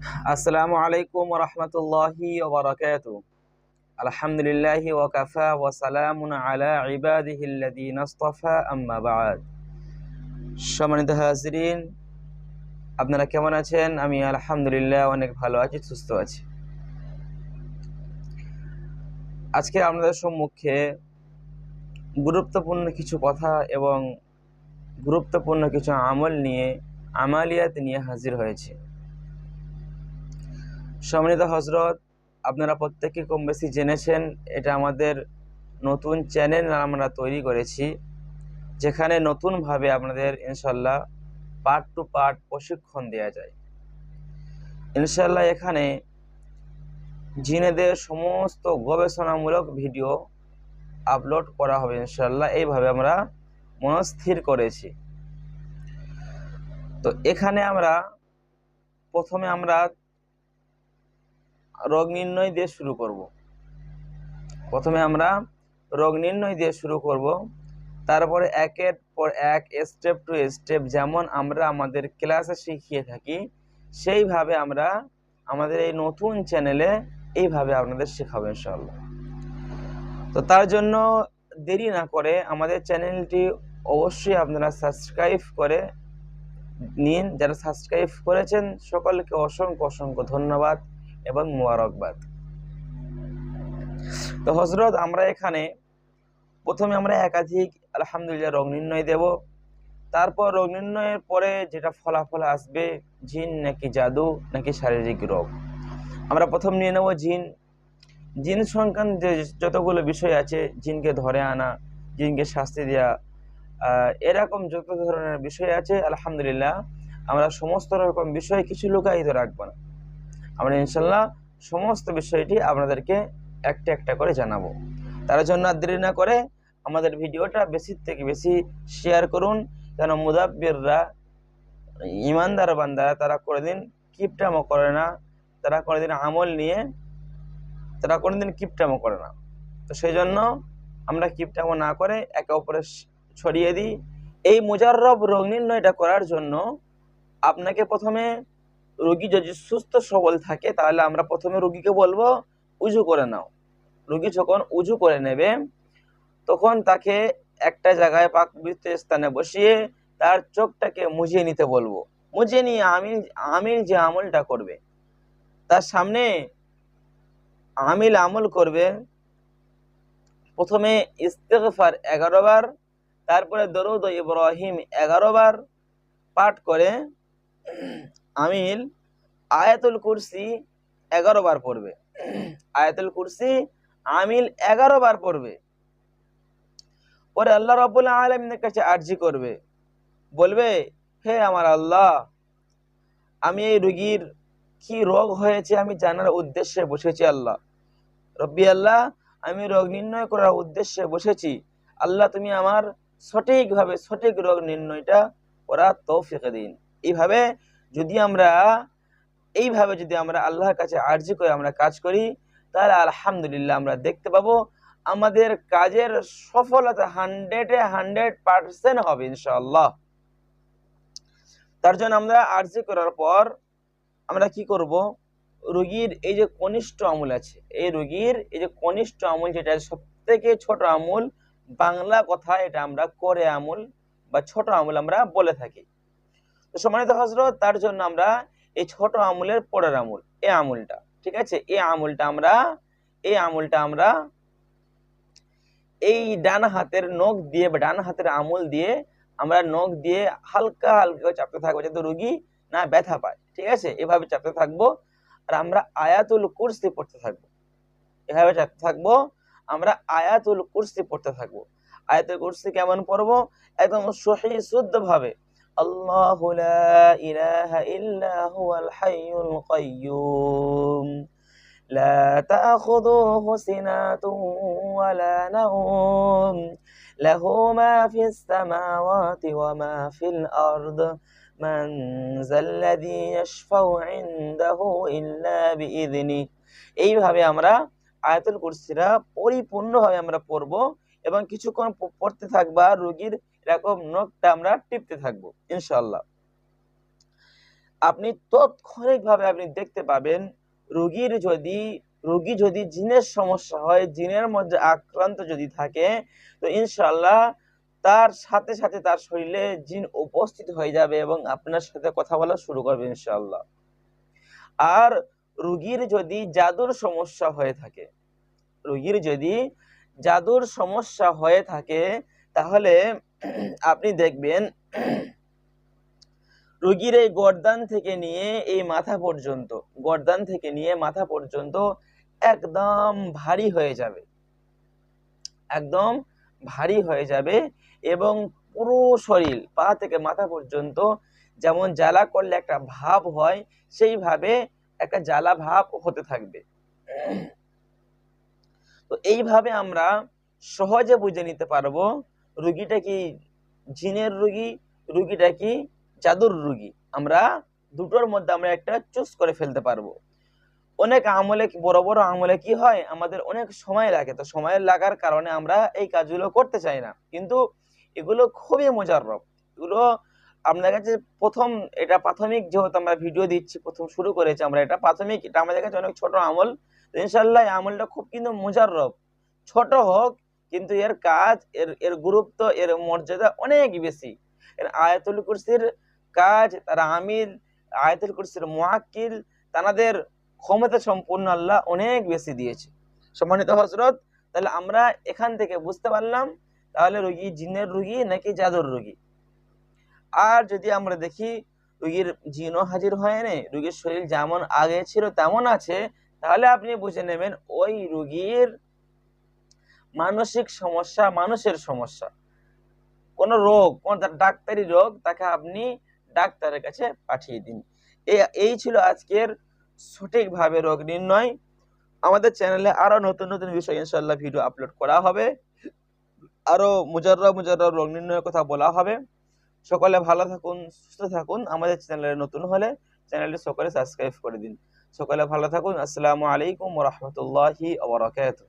আসসালামু আলাইকুম ওয়া রাহমাতুল্লাহি ওয়া বারাকাতুহু। আলহামদুলিল্লাহি ওয়া কাফা ওয়া সালামুন আলা ইবাদিহিল্লাযীনা ইসতাফা, আম্মা বা'দ। সম্মানিত হাজিরিন, আপনারা কেমন আছেন? আমি আলহামদুলিল্লাহ অনেক ভালো আছি, সুস্থ আছি। আজকে আপনাদের সম্মুখে গুরুত্বপূর্ণ কিছু কথা এবং গুরুত্বপূর্ণ কিছু আমালিয়াত নিয়ে হাজির হয়েছে। সম্মানিত হযরত, আপনারা প্রত্যেকে কম বেশি জেনেছেন, এটা আমাদের নতুন চ্যানেল আমরা তৈরি করেছি, যেখানে নতুনভাবে আপনাদের ইনশাল্লাহ পার্ট টু পার্ট প্রশিক্ষণ দেওয়া যায়। ইনশাল্লাহ এখানে জিনেদের সমস্ত গবেষণামূলক ভিডিও আপলোড করা হবে ইনশাল্লাহ, এইভাবে আমরা মনস্থির করেছি। তো এখানে প্রথমে আমরা রোগ নির্ণয় দিয়ে শুরু করব। তারপরে একের পর এক, স্টেপ টু স্টেপ, যেমন আমরা আমাদের ক্লাসে শিখিয়ে থাকি, সেইভাবে আমরা আমাদের এই নতুন চ্যানেলে এইভাবে আপনাদের শেখাবো ইনশাআল্লাহ। তো তার জন্য দেরি না করে আমাদের চ্যানেলটি অবশ্যই আপনারা সাবস্ক্রাইব করে নিন। যারা সাবস্ক্রাইব করেছেন সকলকে অসংখ্য অসংখ্য ধন্যবাদ এবং মোবারকবাদ। তো হযরত, আমরা এখানে প্রথমে একাধিক আলহামদুলিল্লাহ রোগ নির্ণয় দেব। তারপর রোগ নির্ণয়ের পরে যেটা ফলাফল আসবে, জিন নাকি জাদু নাকি শারীরিক রোগ, আমরা প্রথম নিয়ে নেব জিন সংক্রান্ত যে যতগুলো বিষয় আছে, জিনকে ধরে আনা, জিনকে শাস্তি দেওয়া, এরকম যত ধরনের বিষয় আছে, আলহামদুলিল্লাহ আমরা সমস্ত রকম বিষয় কিছু লুকায়িত রাখবো না। আমরা ইনশাল্লাহ সমস্ত বিষয়টি আপনাদেরকে একটা একটা করে জানাবো। তার জন্য দেরি না করে আমাদের ভিডিওটা বেশি থেকে বেশি শেয়ার করুন, যেন মুদাব্বিররা, ইমানদার বান্দারা, তারা কোনোদিন কিপটামো করে না, তারা কোনোদিন কিপটামো করে না। তো সেই জন্য আমরা কিপটামো না করে একে অপরে ছড়িয়ে দিই। এই মুজাররব রোগ নির্ণয়টা করার জন্য আপনাকে প্রথমে, রোগী যদি সুস্থ সবল থাকে, তাহলে আমরা প্রথমে রোগীকে বলবো উজু করে নাও। রোগী যখন উজু করে নেবে, তখন তাকে একটা জায়গায় পাকপবিত্র স্থানে বসিয়ে তার চোখটাকে মুজিয়ে নিতে বলবো। মুজিয়ে নিয়ে আমিল যে আমলটা করবে, তার সামনে আমিল আমল করবে। প্রথমে ইস্তেগফার 11 বার, তারপরে দরুদ ইব্রাহিম 11 বার পাঠ করে আমিল আয়াতুল কুরসি 11 বার পড়বে। আয়াতুল কুরসি আমিল 11 বার পড়বে। পরে আল্লাহ রাব্বুল আলামিনের কাছে আরজি করবে, বলবে, হে আমার আল্লাহ, আমি এই রোগীর কি রোগ হয়েছে আমি জানার উদ্দেশ্যে বসেছি। আল্লাহ রব্বি, আল্লাহ আমি রোগ নির্ণয় করার উদ্দেশ্যে বসেছি। আল্লাহ তুমি আমার সঠিকভাবে সঠিক রোগ নির্ণয়টা করার তৌফিক দিন। এইভাবে যদি আমরা আল্লাহর কাছে আরজি করে আমরা কাজ করি, তাহলে আলহামদুলিল্লাহ আমরা দেখতে পাবো আমাদের কাজের সফলতা 100% হবে ইনশাআল্লাহ। তার জন্য আমরা আরজি করার পর আমরা কি করব, রোগীর এই যে কনিষ্ঠ আঙুল আছে, এই রোগীর এই যে কনিষ্ঠ আঙুল, যেটা সবথেকে ছোট আঙুল, বাংলা কথা এটা আমরা করে আঙুল বা ছোট আঙুল আমরা বলে থাকি। তো সম্মানিত হযরত, তার জন্য আমরা এই ছোট আঙুলের পরের আঙুল, এই আঙুলটা, ঠিক আছে, এই আঙুলটা আমরা এই ডান হাতের নখ দিয়ে বা ডান হাতের আঙুল দিয়ে আমরা নখ দিয়ে হালকা হালকা চাপতে থাকবো, যাতে রোগী না ব্যথা পায়। ঠিক আছে, এভাবে চাপতে থাকবো। আর আমরা আয়াতুল কুরসি পড়তে থাকবো। এভাবে চাপতে থাকবো, আমরা আয়াতুল কুরসি পড়তে থাকবো। আয়াতুল কুরসি কেমন পড়বো? একদম সহিহ শুদ্ধ ভাবে, আল্লাহু লা ইলাহা ইল্লা হুয়াল হাইয়ুল কাইয়্যুম লা তাখুযুহু সিনাতুন ওয়ালা নাওম লাহু মা ফিস সামাওয়াতি ওয়া মা ফিল আরদ মান যাল্লাযী ইয়াশফাউ ইনদাহু ইল্লা বিইযনিহি। এইভাবে আমরা আয়াতুল কুরসিরা পরিপূর্ণভাবে আমরা পড়বো এবং কিছুক্ষণ পড়তে থাকবা, রোগীর এরকম নখটা আমরা টিপতে থাকবো ইনশাআল্লাহ। আপনি তাৎক্ষণিকভাবে আপনি দেখতে পাবেন রোগী যদি জিনের সমস্যা হয়, জিনের মধ্যে আক্রান্ত যদি থাকে, তো ইনশাআল্লাহ তার সাথে সাথে তার শরীরে জিন উপস্থিত হয়ে যাবে এবং আপনার সাথে কথা বলা শুরু করবে ইনশাআল্লাহ। আর রোগীর যদি জাদুর সমস্যা হয়ে থাকে, রোগীর যদি জাদুর সমস্যা হয়ে থাকে, তাহলে আপনি দেখবেন রোগীর এই গর্দান থেকে নিয়ে এই মাথা পর্যন্ত, গর্দান থেকে নিয়ে মাথা পর্যন্ত একদম ভারী হয়ে যাবে, একদম ভারী হয়ে যাবে এবং পুরো শরীর পা থেকে মাথা পর্যন্ত যেমন জ্বালা করলে একটা ভাব হয়, সেইভাবে একটা জ্বালা ভাব হতে থাকবে। তো এইভাবে আমরা সহজে বুঝে নিতে পারবো রোগীটা কি জিনের রোগী, রোগীটা কি জাদুর রোগী। আমরা দুটোর মধ্যে আমরা একটা চুজ করে ফেলতে পারবো। অনেক আমলে, বড় বড় আমলে কি হয়, আমাদের অনেক সময় লাগে, তো সময় লাগার কারণে আমরা এই কাজগুলো করতে চাই না, কিন্তু এগুলো খুবই মোজাররব। এগুলো আপনার কাছে প্রথম, এটা প্রাথমিক, যেহেতু আমরা ভিডিও দিচ্ছি, প্রথম শুরু করেছি আমরা, এটা প্রাথমিক, এটা আমাদের কাছে অনেক ছোট আমল। ইনশাআল্লাহ এই আমলটা খুব কিন্তু মোজাররব, ছোট হোক কিন্তু এর কাজ, এর গুরুত্ব, এর মর্যাদা অনেক বেশি। এর আয়াতুল কুরসির কাজ, তারা আমিল, আয়াতুল কুরসির মুআক্কিল, তাদের ক্ষমতা সম্পূর্ণ আল্লাহ অনেক বেশি দিয়েছে। সম্মানিত হযরত, তাহলে আমরা এখান থেকে বুঝতে পারলাম তাহলে রোগী জিনের রোগী নাকি জাদুর রোগী। আর যদি আমরা দেখি রোগীর জিনও হাজির হয় না, রোগীর শরীর যেমন আগে ছিল তেমন আছে, তাহলে আপনি বুঝে নেবেন ওই রোগীর মানসিক সমস্যা, মানুষের সমস্যা, কোন রোগ, কোন ডাক্তারি রোগ, তাকে আপনি ডাক্তারের কাছে পাঠিয়ে দিন। এই ছিল আজকের সঠিকভাবে রোগ নির্ণয়। আমাদের চ্যানেলে আরো নতুন নতুন বিষয় ইনশাআল্লাহ ভিডিও আপলোড করা হবে, আরো মুজাররব রোগ নির্ণয়ের কথা বলা হবে। সকলে ভালো থাকুন, সুস্থ থাকুন। আমাদের চ্যানেলে নতুন হলে চ্যানেলটি সকলে সাবস্ক্রাইব করে দিন। সকলে ভালো থাকুন। আসসালামু আলাইকুম ওয়া রাহমাতুল্লাহি ওয়া বারাকাতুহু।